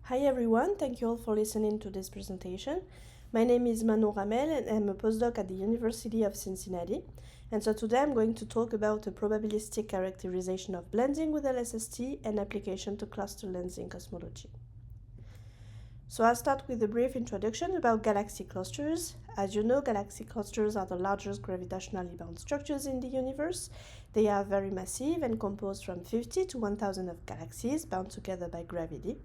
Hi everyone, thank you all for listening to this presentation. My name is Manon Ramel and I'm a postdoc at the University of Cincinnati. And so today I'm going to talk about a probabilistic characterization of blending with LSST and application to cluster lensing cosmology. So I'll start with a brief introduction about galaxy clusters. As you know, galaxy clusters are the largest gravitationally bound structures in the universe. They are very massive and composed from 50 to 1000 of galaxies bound together by gravity.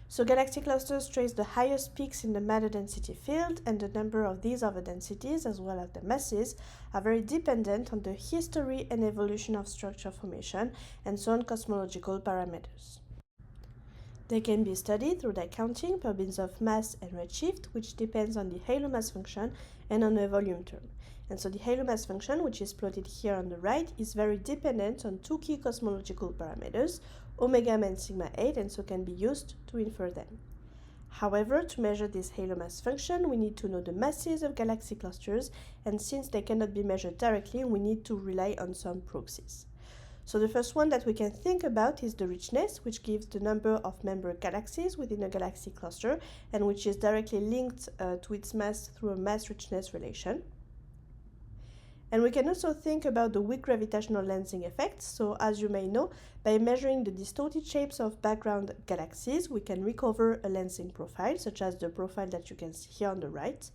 So galaxy clusters trace the highest peaks in the matter density field, and the number of these other densities, as well as the masses, are very dependent on the history and evolution of structure formation and so on cosmological parameters. They can be studied through the counting per bins of mass and redshift, which depends on the halo mass function and on a volume term. And so the halo mass function, which is plotted here on the right, is very dependent on two key cosmological parameters, omega and sigma 8, and so can be used to infer them. However, to measure this halo mass function, we need to know the masses of galaxy clusters, and since they cannot be measured directly, we need to rely on some proxies. So the first one that we can think about is the richness, which gives the number of member galaxies within a galaxy cluster and which is directly linked to its mass through a mass-richness relation. And we can also think about the weak gravitational lensing effect. So as you may know, by measuring the distorted shapes of background galaxies, we can recover a lensing profile, such as the profile that you can see here on the right.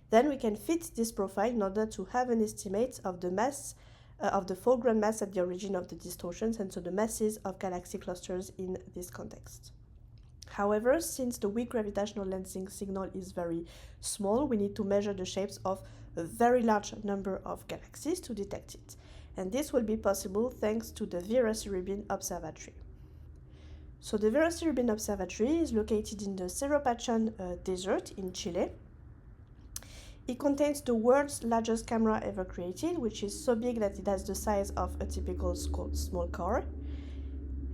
Then we can fit this profile in order to have an estimate of the mass of the foreground mass at the origin of the distortions, and so the masses of galaxy clusters in this context. However, since the weak gravitational lensing signal is very small, we need to measure the shapes of a very large number of galaxies to detect it. And this will be possible thanks to the Vera C Rubin Observatory. So the Vera C Rubin Observatory is located in the Cerro Pachón Desert in Chile. It contains the world's largest camera ever created, which is so big that it has the size of a typical small car.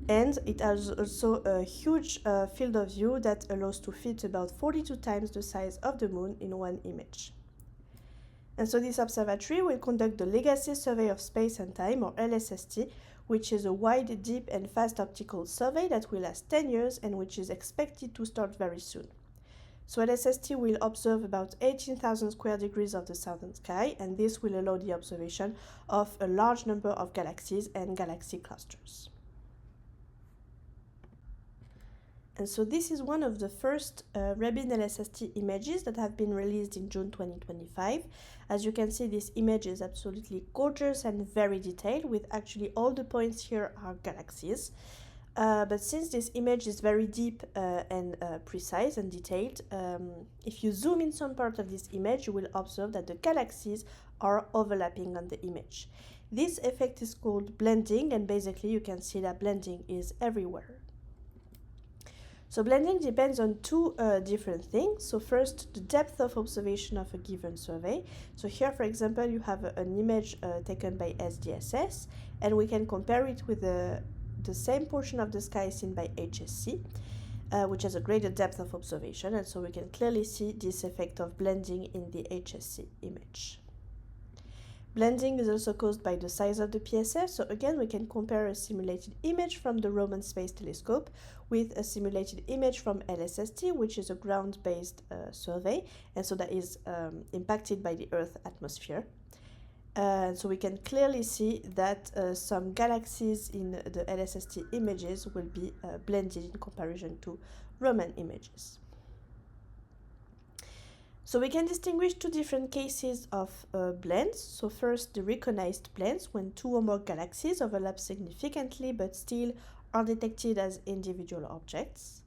And it has also a huge field of view that allows to fit about 42 times the size of the moon in one image. And so this observatory will conduct the Legacy Survey of Space and Time, or LSST, which is a wide, deep and fast optical survey that will last 10 years and which is expected to start very soon. So LSST will observe about 18,000 square degrees of the southern sky, and this will allow the observation of a large number of galaxies and galaxy clusters. And so this is one of the first Rubin LSST images that have been released in June 2025. As you can see, this image is absolutely gorgeous and very detailed, with actually all the points here are galaxies. But since this image is very deep and precise and detailed, if you zoom in some part of this image, you will observe that the galaxies are overlapping on the image. This effect is called blending, and basically you can see that blending is everywhere. So blending depends on two different things. So first, the depth of observation of a given survey. So here, for example, you have an image taken by SDSS, and we can compare it with the same portion of the sky seen by HSC, which has a greater depth of observation, and so we can clearly see this effect of blending in the HSC image. Blending is also caused by the size of the PSF, so again we can compare a simulated image from the Roman Space Telescope with a simulated image from LSST, which is a ground-based survey, and so that is impacted by the Earth atmosphere. So we can clearly see that some galaxies in the LSST images will be blended in comparison to Roman images. So we can distinguish two different cases of blends. So first, the recognized blends, when two or more galaxies overlap significantly but still are detected as individual objects.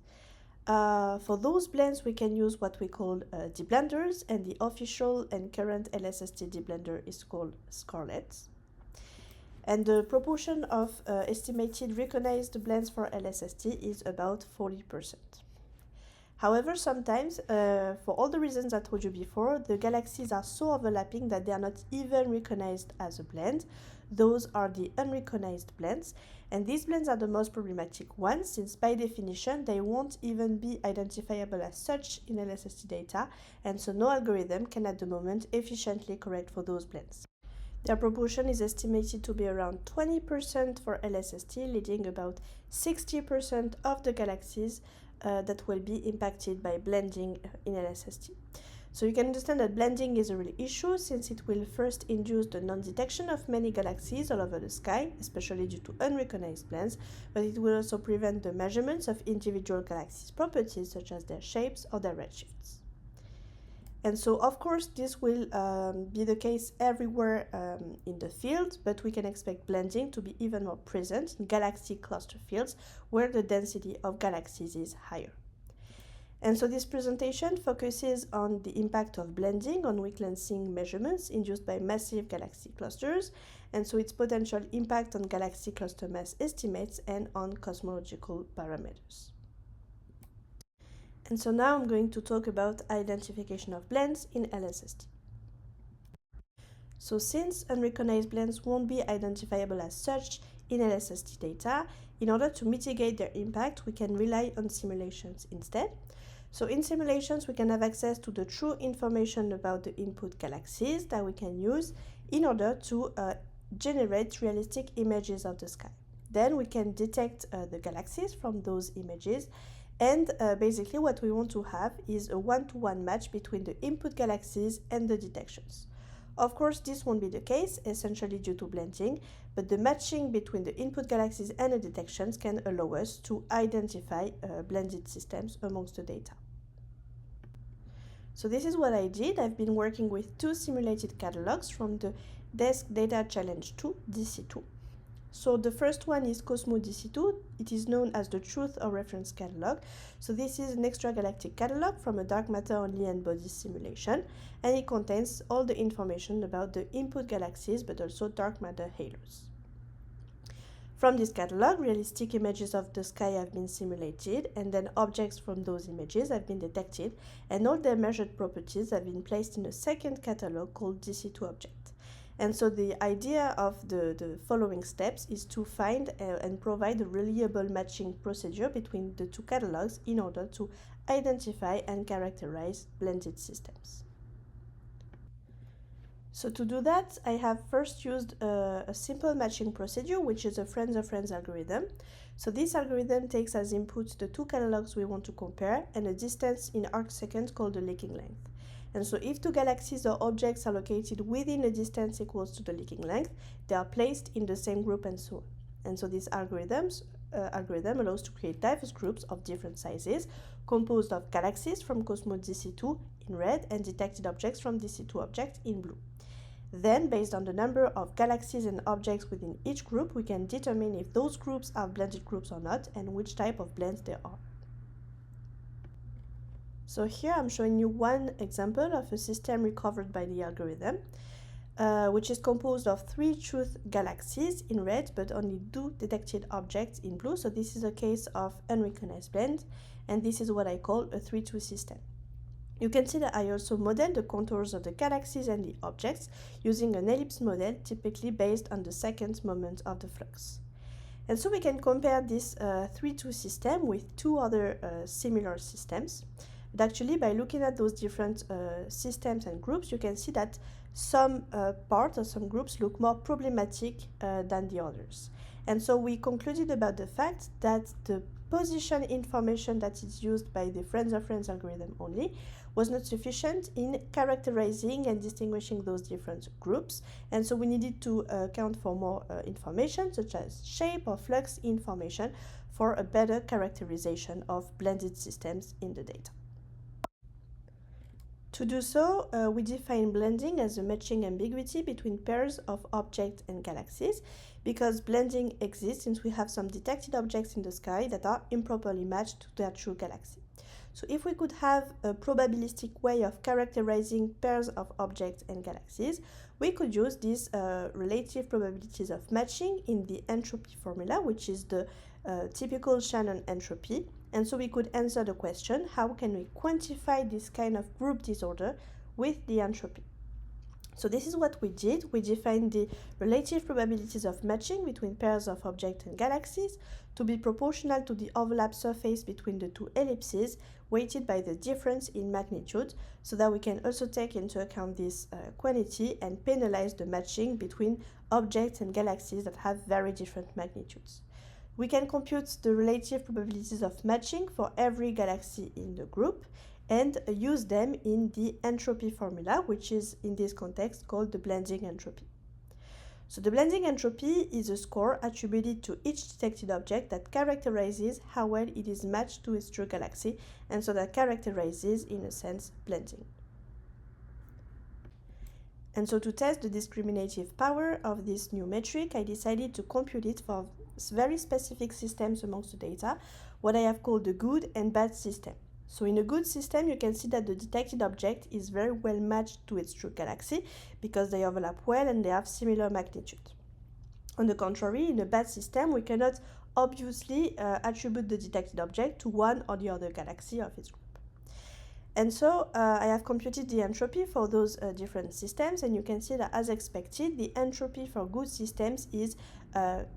For those blends, we can use what we call deblenders, and the official and current LSST deblender is called Scarlet. And the proportion of estimated recognized blends for LSST is about 40%. However, sometimes, for all the reasons I told you before, the galaxies are so overlapping that they are not even recognized as a blend. Those are the unrecognized blends, and these blends are the most problematic ones, since by definition they won't even be identifiable as such in LSST data, and so no algorithm can at the moment efficiently correct for those blends. Their proportion is estimated to be around 20% for LSST, leading about 60% of the galaxies that will be impacted by blending in LSST. So you can understand that blending is a real issue, since it will first induce the non-detection of many galaxies all over the sky, especially due to unrecognized blends, but it will also prevent the measurements of individual galaxies' properties, such as their shapes or their redshifts. And so, of course, this will be the case everywhere in the field, but we can expect blending to be even more present in galaxy cluster fields, where the density of galaxies is higher. And so this presentation focuses on the impact of blending on weak lensing measurements induced by massive galaxy clusters, and so its potential impact on galaxy cluster mass estimates and on cosmological parameters. And so now I'm going to talk about identification of blends in LSST. So since unrecognized blends won't be identifiable as such in LSST data, in order to mitigate their impact, we can rely on simulations instead. So in simulations, we can have access to the true information about the input galaxies that we can use in order to generate realistic images of the sky. Then we can detect the galaxies from those images, and basically what we want to have is a one-to-one match between the input galaxies and the detections. Of course, this won't be the case, essentially due to blending, but the matching between the input galaxies and the detections can allow us to identify blended systems amongst the data. So this is what I did. I've been working with two simulated catalogs from the Desk Data Challenge 2, DC2. So the first one is Cosmo DC2. It is known as the Truth or Reference Catalog. So this is an extragalactic catalog from a dark matter only n-body simulation, and it contains all the information about the input galaxies, but also dark matter halos. From this catalog, realistic images of the sky have been simulated, and then objects from those images have been detected, and all their measured properties have been placed in a second catalog called DC2 Object. And so the idea of the following steps is to find and provide a reliable matching procedure between the two catalogs in order to identify and characterize blended systems. So to do that, I have first used a simple matching procedure, which is a friends of friends algorithm. So this algorithm takes as input the two catalogs we want to compare and a distance in arcseconds called the leaking length. And so if two galaxies or objects are located within a distance equals to the leaking length, they are placed in the same group and so on. And so this algorithm allows to create diverse groups of different sizes, composed of galaxies from Cosmo DC2 in red and detected objects from DC2 Object in blue. Then, based on the number of galaxies and objects within each group, we can determine if those groups are blended groups or not and which type of blends there are. So here I'm showing you one example of a system recovered by the algorithm, which is composed of 3 truth galaxies in red, but only 2 detected objects in blue. So this is a case of unrecognized blend, and this is what I call a 3-2 system. You can see that I also modeled the contours of the galaxies and the objects using an ellipse model, typically based on the second moment of the flux. And so we can compare this 3-2 system with 2 other similar systems. But actually, by looking at those different systems and groups, you can see that some parts or some groups look more problematic than the others. And so we concluded about the fact that the position information that is used by the friends of friends algorithm only was not sufficient in characterizing and distinguishing those different groups. And so we needed to account for more information, such as shape or flux information, for a better characterization of blended systems in the data. To do so, we define blending as a matching ambiguity between pairs of objects and galaxies, because blending exists since we have some detected objects in the sky that are improperly matched to their true galaxy. So if we could have a probabilistic way of characterizing pairs of objects and galaxies, we could use these relative probabilities of matching in the entropy formula, which is the typical Shannon entropy. And so we could answer the question, how can we quantify this kind of group disorder with the entropy? So this is what we did. We defined the relative probabilities of matching between pairs of objects and galaxies to be proportional to the overlap surface between the two ellipses, weighted by the difference in magnitude, so that we can also take into account this quantity and penalize the matching between objects and galaxies that have very different magnitudes. We can compute the relative probabilities of matching for every galaxy in the group and use them in the entropy formula, which is in this context called the blending entropy. So the blending entropy is a score attributed to each detected object that characterizes how well it is matched to its true galaxy, and so that characterizes, in a sense, blending. And so to test the discriminative power of this new metric, I decided to compute it for very specific systems amongst the data, what I have called the good and bad system. So in a good system, you can see that the detected object is very well matched to its true galaxy because they overlap well and they have similar magnitude. On the contrary, in a bad system, we cannot obviously attribute the detected object to one or the other galaxy of its group. And so I have computed the entropy for those different systems, and you can see that as expected, the entropy for good systems is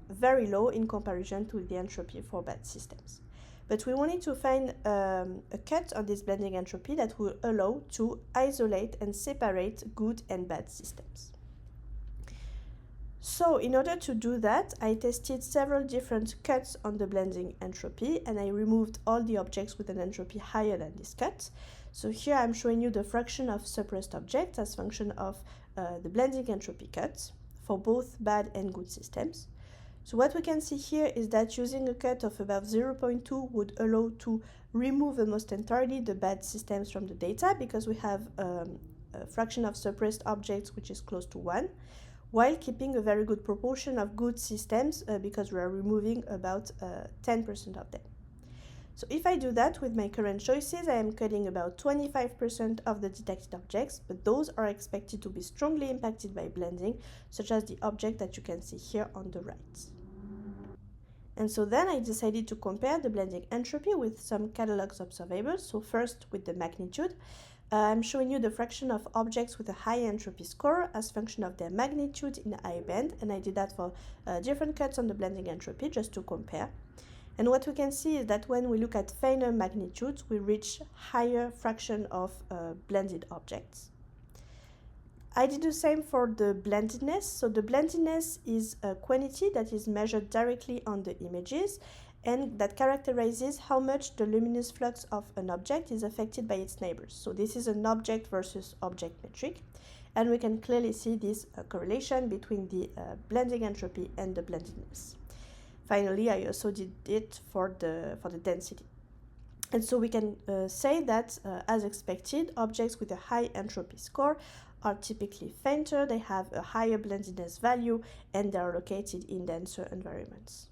very low in comparison to the entropy for bad systems. But we wanted to find a cut on this blending entropy that will allow to isolate and separate good and bad systems. So in order to do that, I tested several different cuts on the blending entropy, and I removed all the objects with an entropy higher than this cut. So here I'm showing you the fraction of suppressed objects as function of the blending entropy cut for both bad and good systems. So what we can see here is that using a cut of about 0.2 would allow to remove almost entirely the bad systems from the data because we have a fraction of suppressed objects which is close to 1, while keeping a very good proportion of good systems because we are removing about 10% of them. So if I do that with my current choices, I am cutting about 25% of the detected objects, but those are expected to be strongly impacted by blending, such as the object that you can see here on the right. And so then I decided to compare the blending entropy with some catalogs observables. So first with the magnitude. I'm showing you the fraction of objects with a high entropy score as function of their magnitude in I band, and I did that for different cuts on the blending entropy just to compare. And what we can see is that when we look at finer magnitudes, we reach higher fraction of blended objects. I did the same for the blendedness. So the blendedness is a quantity that is measured directly on the images and that characterizes how much the luminous flux of an object is affected by its neighbors. So this is an object versus object metric, and we can clearly see this correlation between the blending entropy and the blendedness. Finally, I also did it for the density. And so we can say that, as expected, objects with a high entropy score are typically fainter, they have a higher blendedness value, and they are located in denser environments.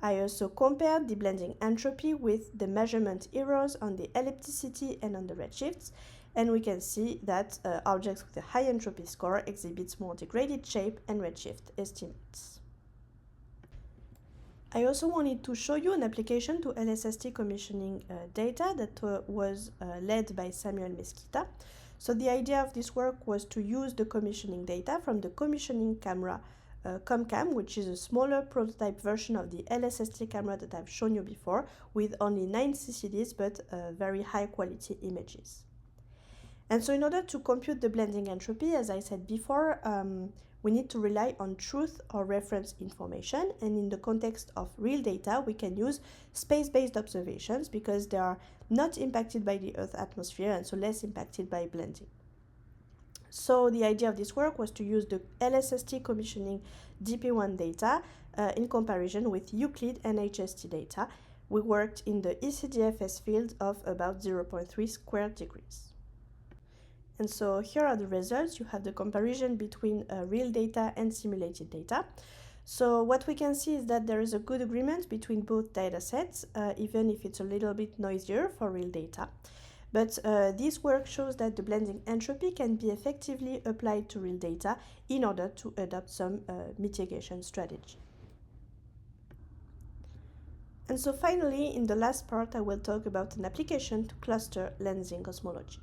I also compared the blending entropy with the measurement errors on the ellipticity and on the redshifts, and we can see that objects with a high entropy score exhibit more degraded shape and redshift estimates. I also wanted to show you an application to LSST commissioning data that was led by Samuel Mesquita. So the idea of this work was to use the commissioning data from the commissioning camera ComCam, which is a smaller prototype version of the LSST camera that I've shown you before, with only 9 CCDs but very high quality images. And so in order to compute the blending entropy, as I said before, we need to rely on truth or reference information, and in the context of real data, we can use space-based observations because they are not impacted by the Earth's atmosphere and so less impacted by blending. So the idea of this work was to use the LSST commissioning DP1 data in comparison with Euclid and HST data. We worked in the ECDFS field of about 0.3 square degrees. And so here are the results. You have the comparison between real data and simulated data. So what we can see is that there is a good agreement between both data sets, even if it's a little bit noisier for real data. But this work shows that the blending entropy can be effectively applied to real data in order to adopt some mitigation strategy. And so finally, in the last part, I will talk about an application to cluster lensing cosmology.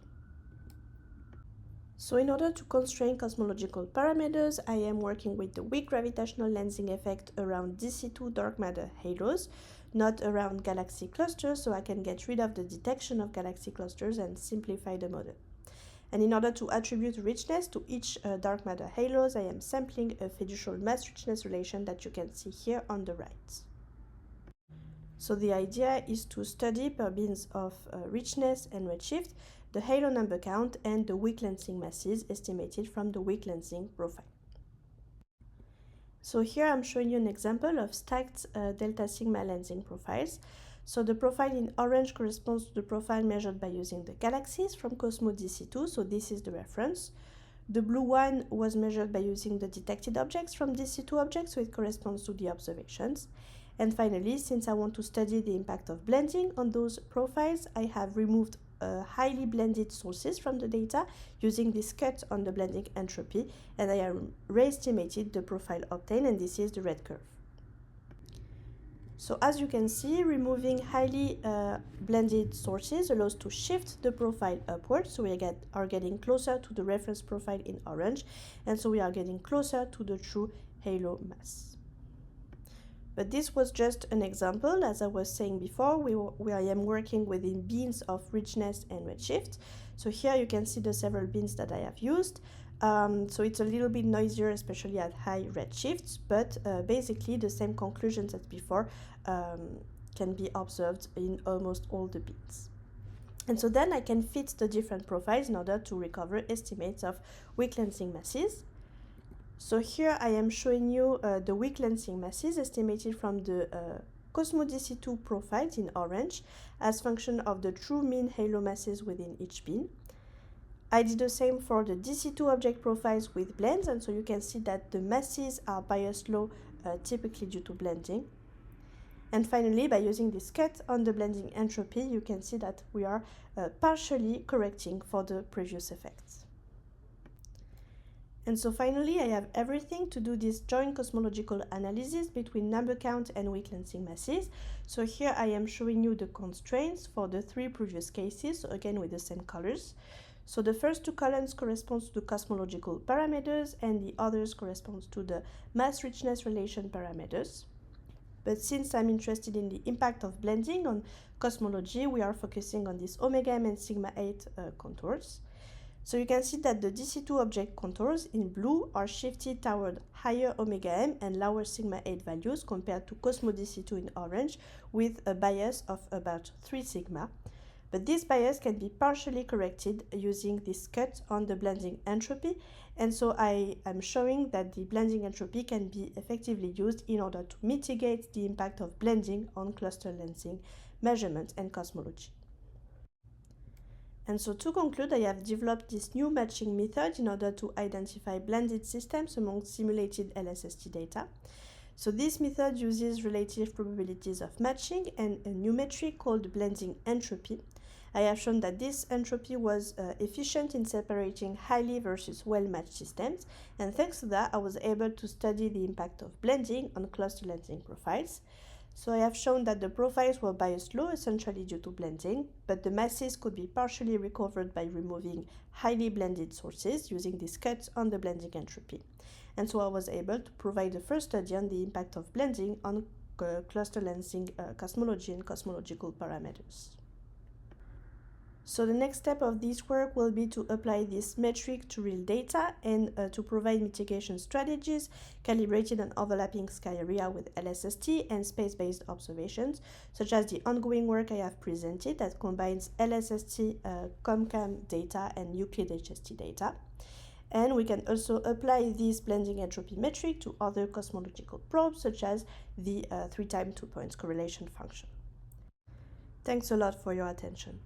So in order to constrain cosmological parameters, I am working with the weak gravitational lensing effect around DC2 dark matter halos, not around galaxy clusters, so I can get rid of the detection of galaxy clusters and simplify the model. And in order to attribute richness to each dark matter halos, I am sampling a fiducial mass richness relation that you can see here on the right. So the idea is to study per beams of richness and redshift the halo number count and the weak lensing masses estimated from the weak lensing profile. So here I'm showing you an example of stacked delta sigma lensing profiles. So the profile in orange corresponds to the profile measured by using the galaxies from Cosmo DC2, so this is the reference. The blue one was measured by using the detected objects from DC2 objects, so it corresponds to the observations. And finally, since I want to study the impact of blending on those profiles, I have removed highly blended sources from the data using this cut on the blending entropy, and I have re-estimated the profile obtained, and this is the red curve. So as you can see, removing highly blended sources allows to shift the profile upwards, so we are getting closer to the reference profile in orange, and so we are getting closer to the true halo mass. But this was just an example. As I was saying before, I am working within beams of richness and redshift. So here you can see the several beams that I have used. So it's a little bit noisier, especially at high redshifts, but basically the same conclusions as before can be observed in almost all the beams. And so then I can fit the different profiles in order to recover estimates of weak lensing masses. So here I am showing you the weak lensing masses estimated from the Cosmo DC2 profiles in orange as function of the true mean halo masses within each beam. I did the same for the DC2 object profiles with blends, and so you can see that the masses are biased low, typically due to blending. And finally, by using this cut on the blending entropy, you can see that we are partially correcting for the previous effects. And so finally, I have everything to do this joint cosmological analysis between number count and weak lensing masses. So here I am showing you the constraints for the three previous cases, so again with the same colors. So the first two columns correspond to the cosmological parameters, and the others correspond to the mass richness relation parameters. But since I'm interested in the impact of blending on cosmology, we are focusing on these omega m and sigma 8 contours. So you can see that the DC2 object contours in blue are shifted toward higher omega m and lower sigma 8 values compared to Cosmo DC2 in orange, with a bias of about 3 sigma. But this bias can be partially corrected using this cut on the blending entropy, and so I am showing that the blending entropy can be effectively used in order to mitigate the impact of blending on cluster lensing measurement and cosmology. And so to conclude, I have developed this new matching method in order to identify blended systems among simulated LSST data. So this method uses relative probabilities of matching and a new metric called blending entropy. I have shown that this entropy was efficient in separating highly versus well-matched systems, and thanks to that, I was able to study the impact of blending on cluster lensing profiles. So I have shown that the profiles were biased low, essentially due to blending, but the masses could be partially recovered by removing highly blended sources using these cuts on the blending entropy. And so I was able to provide the first study on the impact of blending on cluster lensing cosmology and cosmological parameters. So the next step of this work will be to apply this metric to real data and to provide mitigation strategies calibrated on overlapping sky area with LSST and space-based observations, such as the ongoing work I have presented that combines LSST, ComCam data and Euclid HST data. And we can also apply this blending entropy metric to other cosmological probes, such as the 3 times 2 points correlation function. Thanks a lot for your attention.